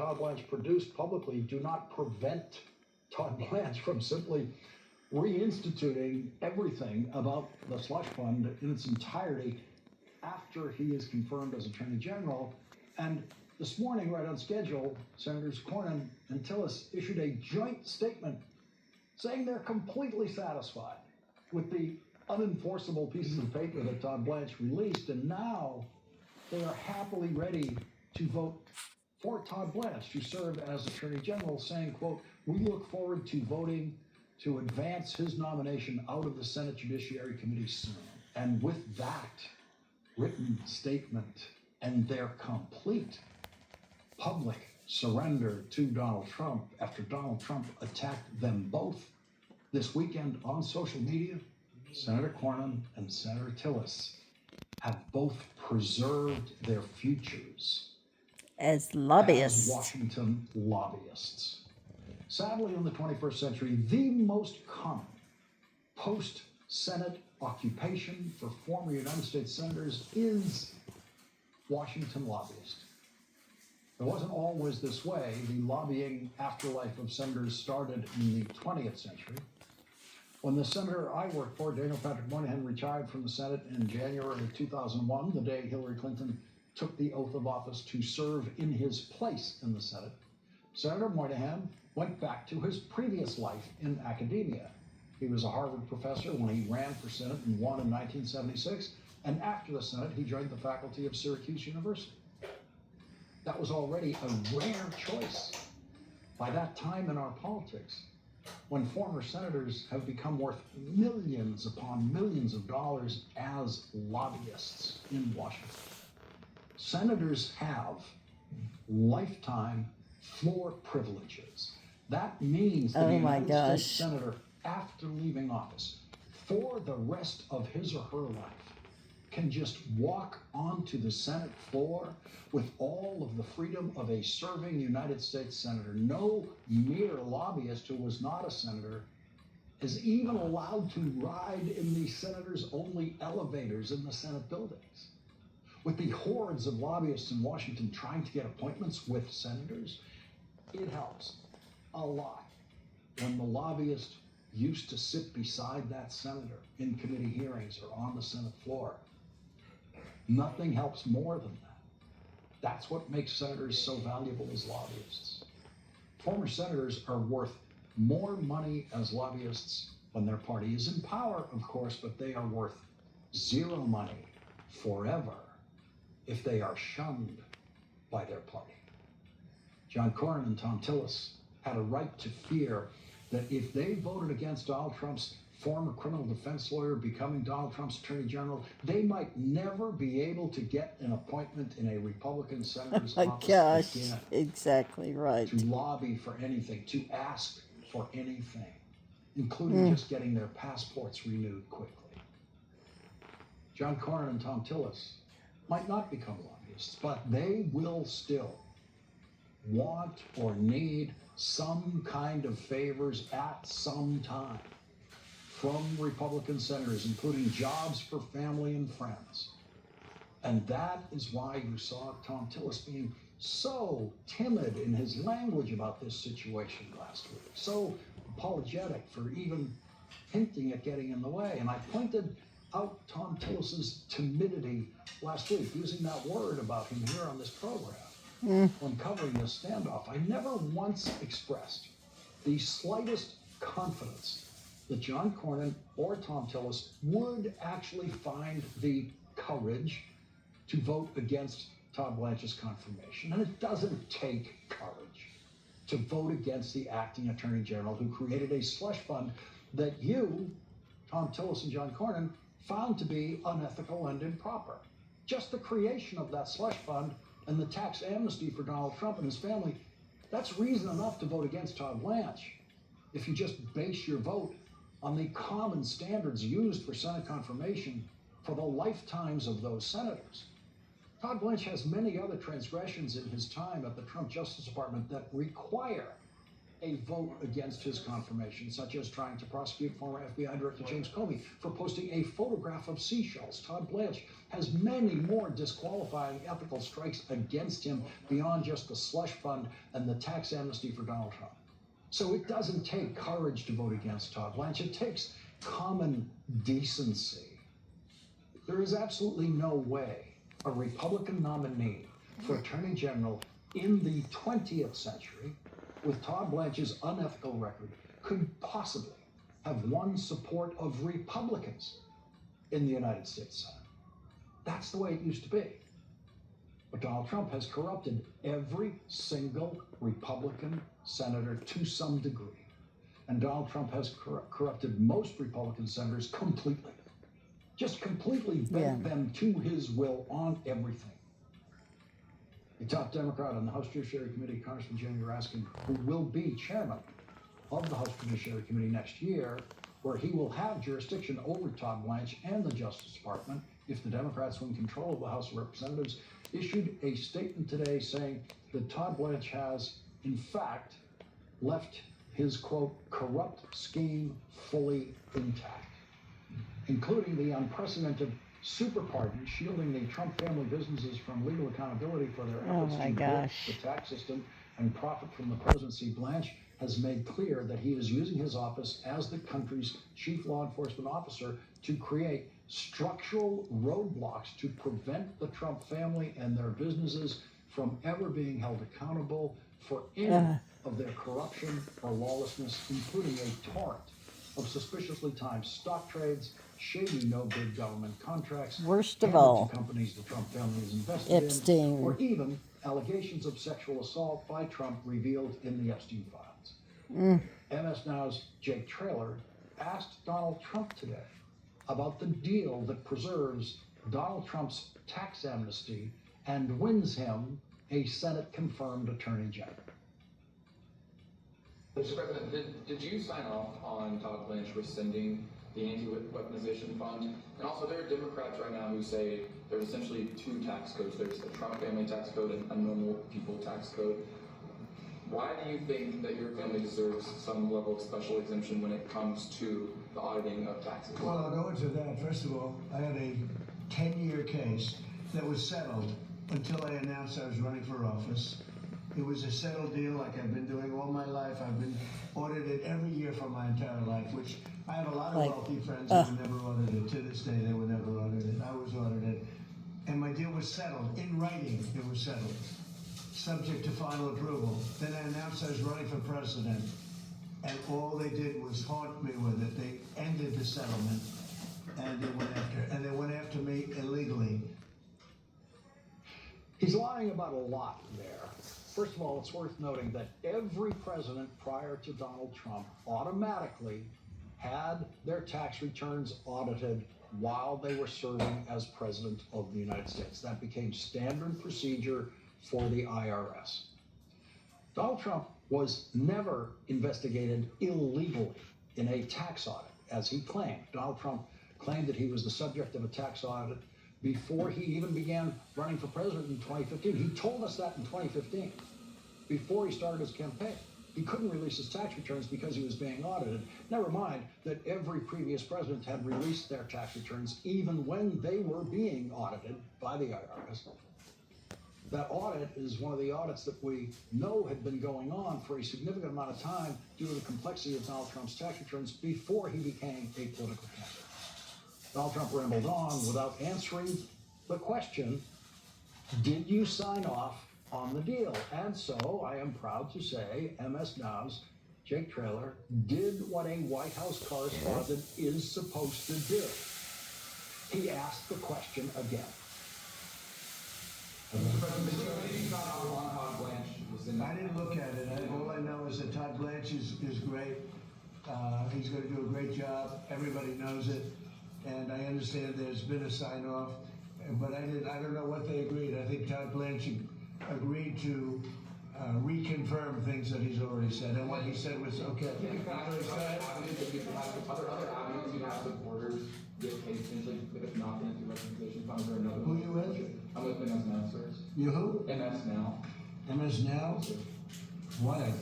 Todd Blanche produced publicly do not prevent Todd Blanche from simply reinstituting everything about the slush fund in its entirety after he is confirmed as Attorney General. And this morning, right on schedule, Senators Cornyn and TILLIS issued a joint statement saying they're completely satisfied with the unenforceable pieces of paper that Todd Blanche released, and now they are happily ready to vote for Todd Blanche to serve as Attorney General, saying, quote, "We look forward to voting to advance his nomination out of the Senate Judiciary Committee soon." And with that written statement and their complete public surrender to Donald Trump after Donald Trump attacked them both this weekend on social media, Senator Cornyn and Senator TILLIS have both preserved their futures as lobbyists. as Washington lobbyists. Sadly, in the 21st century, the most common post-Senate occupation for former United States senators is Washington lobbyist. It wasn't always this way. The lobbying afterlife of senators started in the 20th century. When the senator I worked for, Daniel Patrick Moynihan, retired from the Senate in January of 2001, the day Hillary Clinton took the oath of office to serve in his place in the Senate, Senator Moynihan went back to his previous life in academia. He was a Harvard professor when he ran for Senate and won in 1976, and after the Senate, he joined the faculty of Syracuse University. That was already a rare choice by that time in our politics, when former senators have become worth millions upon millions of dollars as lobbyists in Washington. Senators have lifetime floor privileges. That means that a United States senator, after leaving office, for the rest of his or her life, can just walk onto the Senate floor with all of the freedom of a serving United States senator. No mere lobbyist who was not a senator is even allowed to ride in the senators' only elevators in the Senate buildings. With the hordes of lobbyists in Washington trying to get appointments with senators, it helps a lot when the lobbyist used to sit beside that senator in committee hearings or on the Senate floor. Nothing helps more than that. That's what makes senators so valuable as lobbyists. Former senators are worth more money as lobbyists when their party is in power, of course, but they are worth zero money forever if they are shunned by their party. John Cornyn and Tom Tillis had a right to fear that if they voted against Donald Trump's former criminal defense lawyer becoming Donald Trump's attorney general, they might never be able to get an appointment in a Republican senator's office again. Exactly right. To lobby for anything, to ask for anything, including just getting their passports renewed quickly. John Cornyn and Tom Tillis might not become lobbyists, but they will still want or need some kind of favors at some time from Republican senators, including jobs for family and friends. And that is why you saw Tom Tillis being so timid in his language about this situation last week, so apologetic for even hinting at getting in the way. And I pointed out Tom Tillis's timidity last week, using that word about him here on this program when covering this standoff. I never once expressed the slightest confidence that John Cornyn or Tom Tillis would actually find the courage to vote against Todd Blanche's confirmation. And it doesn't take courage to vote against the acting Attorney General who created a slush fund that you, Tom Tillis and John Cornyn, found to be unethical and improper. Just the creation of that slush fund and the tax amnesty for Donald Trump and his family, that's reason enough to vote against Todd Blanche if you just base your vote on the common standards used for Senate confirmation for the lifetimes of those senators. Todd Blanche has many other transgressions in his time at the Trump Justice Department that require a vote against his confirmation, such as trying to prosecute former FBI Director James Comey for posting a photograph of seashells. Todd Blanche has many more disqualifying ethical strikes against him beyond just the slush fund and the tax amnesty for Donald Trump. So it doesn't take courage to vote against Todd Blanche. It takes common decency. There is absolutely no way a Republican nominee for Attorney General in the 20th century, with Todd Blanche's unethical record, could possibly have won support of Republicans in the United States Senate. That's the way it used to be. But Donald Trump has corrupted every single Republican senator to some degree. And Donald Trump has corrupted most Republican senators completely. Just completely bent them to his will on everything. The top Democrat on the House Judiciary Committee, Congressman Jamie Raskin, who will be chairman of the House Judiciary Committee next year, where he will have jurisdiction over Todd Blanche and the Justice Department if the Democrats win control of the House of Representatives, issued a statement today saying that Todd Blanche has, in fact, left his, quote, corrupt scheme fully intact, including the unprecedented super pardon shielding the Trump family businesses from legal accountability for their efforts to avoid the tax system and profit from the presidency. Blanche has made clear that he is using his office as the country's chief law enforcement officer to create structural roadblocks to prevent the Trump family and their businesses from ever being held accountable for any of their corruption or lawlessness, including a torrent of suspiciously timed stock trades, shady no big government contracts, worst of all, to companies the Trump family is invested Epstein, in, or even allegations of sexual assault by Trump revealed in the Epstein files. MS Now's Jake Traylor asked Donald Trump today about the deal that preserves Donald Trump's tax amnesty and wins him a Senate-confirmed Attorney General. Mr. President, did you sign off on Todd Blanche rescinding the anti-weaponization fund? And also, there are Democrats right now who say there's essentially two tax codes. There's the Trump family tax code and a normal people tax code. Why do you think that your family deserves some level of special exemption when it comes to the auditing of taxes? Well, I'll go into that. First of all, I had a 10-year case that was settled until I announced I was running for office. It was a settled deal like I've been doing all my life. I've been audited every year for my entire life, which I have a lot of wealthy friends who were never audited. To this day, they were never audited. I was audited. And my deal was settled. In writing, it was settled, subject to final approval. Then I announced I was running for president, and all they did was haunt me with it. They ended the settlement, and they went after me illegally. He's lying about a lot there. First of all, it's worth noting that every president prior to Donald Trump automatically had their tax returns audited while they were serving as president of the United States. That became standard procedure for the IRS. Donald Trump was never investigated illegally in a tax audit, as he claimed. Donald Trump claimed that he was the subject of a tax audit before he even began running for president in 2015. He told us that in 2015, before he started his campaign. He couldn't release his tax returns because he was being audited. Never mind that every previous president had released their tax returns even when they were being audited by the IRS. That audit is one of the audits that we know had been going on for a significant amount of time due to the complexity of Donald Trump's tax returns before he became a political candidate. Donald Trump rambled on without answering the question, did you sign off on the deal? And so I am proud to say MS Now's Jake Traylor did what a White House correspondent is supposed to do. He asked the question again. I didn't look at it. All I know is that Todd Blanche is great. He's going to do a great job. Everybody knows it. And I understand there's been a sign-off, but I don't know what they agreed. I think Todd Blanche agreed to reconfirm things that he's already said, and what he said was okay. Other avenues you have supporters get paid potentially if it's not the anti-weaponization fund or another. Who you with? I'm with MS Now, sir. You who? MS Now. MS Now? Why?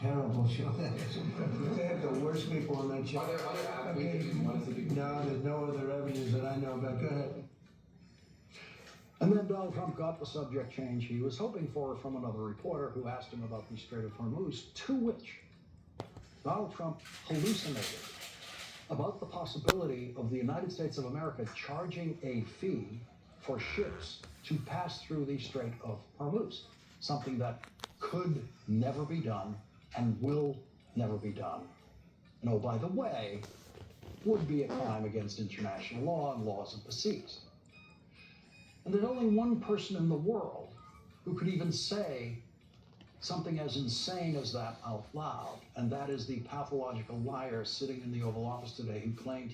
Terrible show. They have the worst people on that show. Are there other athletes that you want to see? No, there's no other avenues that I know about. Go ahead. And then Donald Trump got the subject change he was hoping for from another reporter who asked him about the Strait of Hormuz, to which Donald Trump hallucinated about the possibility of the United States of America charging a fee for ships to pass through the Strait of Hormuz, something that could never be done and will never be done. And oh, by the way, would be a crime against international law and laws of the seas. And there's only one person in the world who could even say something as insane as that out loud, and that is the pathological liar sitting in the Oval Office today who claimed